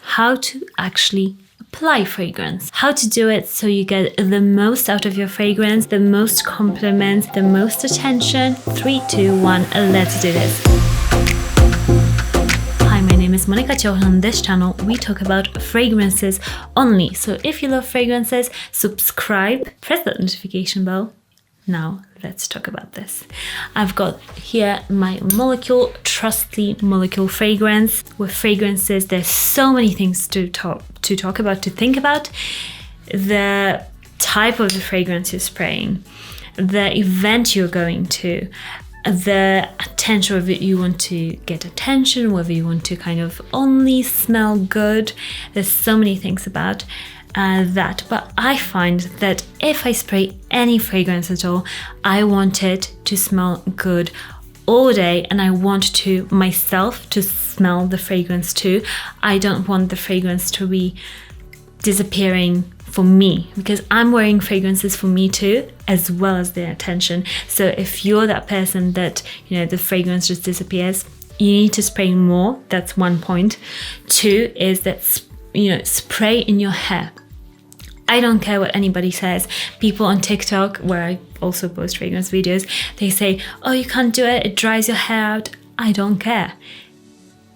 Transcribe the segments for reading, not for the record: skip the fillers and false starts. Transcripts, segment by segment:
how to actually apply fragrance. How to do it so you get the most out of your fragrance, the most compliments, the most attention. 3, 2, 1, let's do this. Hi, my name is Monika Cioch. On this channel, we talk about fragrances only. So if you love fragrances, subscribe, press the notification bell. Now, let's talk about this. I've got here my Molecule Trustly Molecule fragrance. With fragrances, there's so many things to talk about, to think about. The type of the fragrance you're spraying, the event you're going to, the attention, whether you want to get attention, whether you want to kind of only smell good. There's so many things about that, but I find that if I spray any fragrance at all, I want it to smell good all day, and I want to myself to smell the fragrance too. I don't want the fragrance to be disappearing for me, because I'm wearing fragrances for me too, as well as the attention. So if you're that person that, you know, the fragrance just disappears, you need to spray more. That's one point. 2 is that, you know, spray in your hair. I don't care what anybody says. People on TikTok, where I also post fragrance videos, they say, oh, you can't do it, it dries your hair out. I don't care.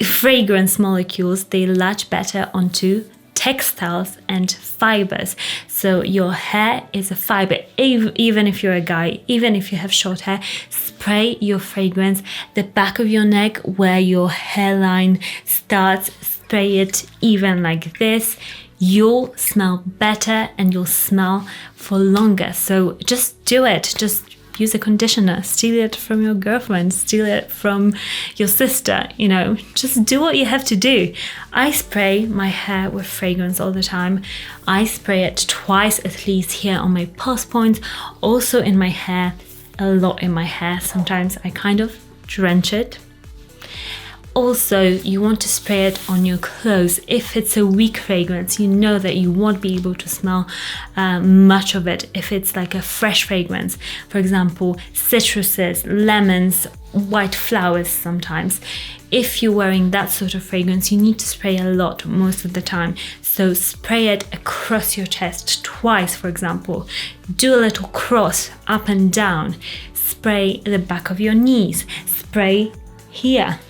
Fragrance molecules, they latch better onto textiles and fibers. So your hair is a fiber. Even if you're a guy, even if you have short hair, spray your fragrance the back of your neck where your hairline starts. Spray it even like this. You'll smell better and you'll smell for longer. So just do it. Just use a conditioner. Steal it from your girlfriend. Steal it from your sister. You know, just do what you have to do. I spray my hair with fragrance all the time. I spray it twice at least here on my pulse points. Also in my hair, a lot in my hair. Sometimes I kind of drench it. Also, you want to spray it on your clothes. If it's a weak fragrance, you know that you won't be able to smell much of it. If it's like a fresh fragrance, for example, citruses, lemons, white flowers sometimes. If you're wearing that sort of fragrance, you need to spray a lot most of the time. So spray it across your chest twice, for example. Do a little cross up and down. Spray the back of your knees. Spray here.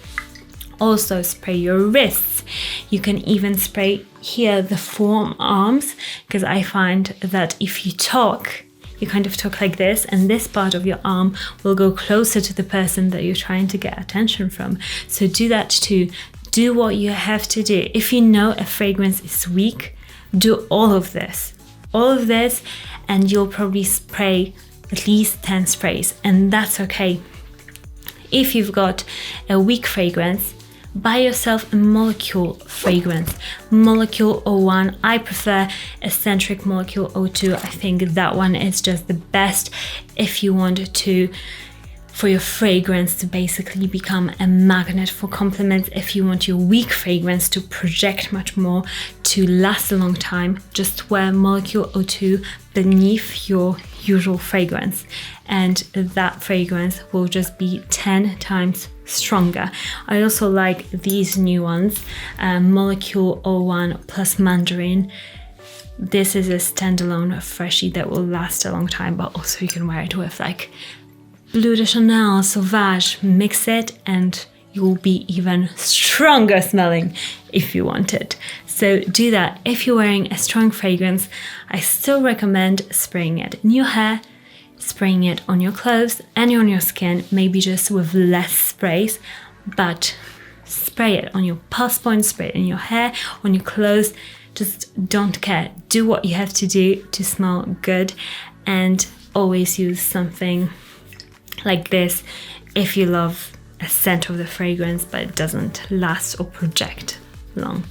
Also spray your wrists. You can even spray here the forearms, because I find that if you talk, you kind of talk like this, and this part of your arm will go closer to the person that you're trying to get attention from. So do that too. Do what you have to do. If you know a fragrance is weak, do all of this, and you'll probably spray at least 10 sprays, and that's okay. If you've got a weak fragrance, buy yourself a Molecule fragrance. Molecule 01. I prefer Eccentric Molecule 02. I think that one is just the best if you want to, for your fragrance to basically become a magnet for compliments. If you want your weak fragrance to project much more, to last a long time, just wear Molecule 02 beneath your usual fragrance, and that fragrance will just be 10 times stronger. I also like these new ones, Molecule 01 plus Mandarin. This is a standalone freshie that will last a long time, but also you can wear it with like Bleu de Chanel, Sauvage. Mix it and you'll be even stronger smelling if you want it. So do that. If you're wearing a strong fragrance, I still recommend spraying it in your hair, spraying it on your clothes and on your skin, maybe just with less sprays, but spray it on your pulse points, spray it in your hair, on your clothes. Just don't care. Do what you have to do to smell good, and always use something like this if you love a scent of the fragrance but it doesn't last or project long.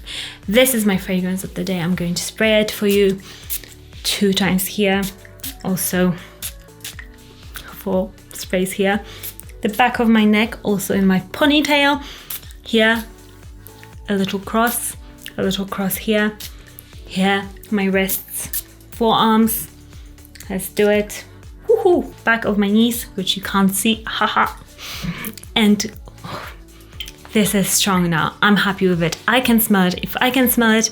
This is my fragrance of the day. I'm going to spray it for you 2 times here, also 4 sprays here, the back of my neck, also in my ponytail here, a little cross here, my wrists, forearms. Let's do it. Woohoo! Back of my knees, which you can't see, haha. And this is strong now. I'm happy with it. I can smell it. If I can smell it,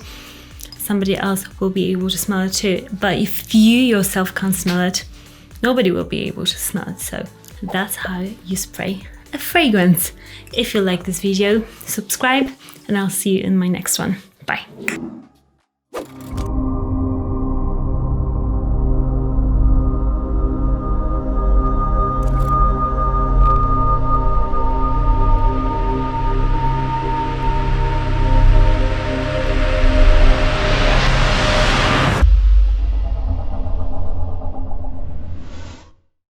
somebody else will be able to smell it too. But if you yourself can't smell it, nobody will be able to smell it. So that's how you spray a fragrance. If you like this video, subscribe, and I'll see you in my next one. Bye.